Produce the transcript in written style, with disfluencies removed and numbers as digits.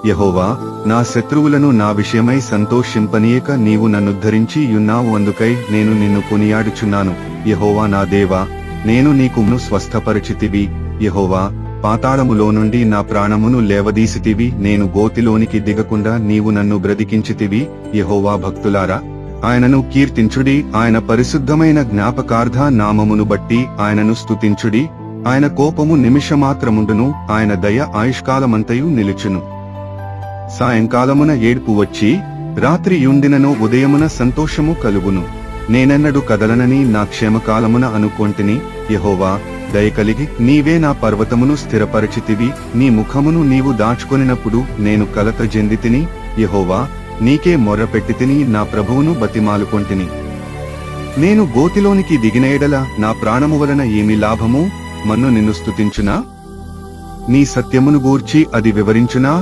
యెహోవా, నా శత్రువులను నా విషయమై సంతోషింపనీయక నీవు నన్నుద్ధరించి యున్నావు, అందుకై నేను నిన్ను కొనియాడుచున్నాను. యెహోవా నా దేవా, నేను నీకును స్వస్థపరచితివి. యెహోవా, పాతాళములో నుండి నా ప్రాణమును లేవదీసితివి. నేను గోతిలోనికి దిగకుండా నీవు నన్ను బ్రతికించితివి. యెహోవా, భక్తులారా ఆయనను కీర్తించుడి. ఆయన పరిశుద్ధమైన జ్ఞాపకార్థ నామమును బట్టి ఆయనను స్తుతించుడి. ఆయన కోపము నిమిషమాత్రముండును, ఆయన దయ ఆయుష్కాలమంతయు నిలుచును. సాయంకాలమున ఏడ్పు వచ్చి రాత్రి యుండినను ఉదయమున సంతోషము కలుగును. నేనెన్నడు కదలనని నా క్షేమకాలమున అనుకొంటిని. యెహోవా, దయ కలిగి నీవే నా పర్వతమును స్థిరపరచితివి. నీ ముఖమును నీవు దాచుకొనినప్పుడు నేను కలత చెందితిని. యెహోవా, నీకే మొర్రపెట్టితిని, నా ప్రభువును బతిమాలుకొంటిని. నేను గోతిలోనికి దిగిన ఎడల నా ప్రాణము వలన ఏమి లాభము? మన్ను నిన్ను స్తుతించునా? నీ సత్యమును గూర్చి అది వివరించునా?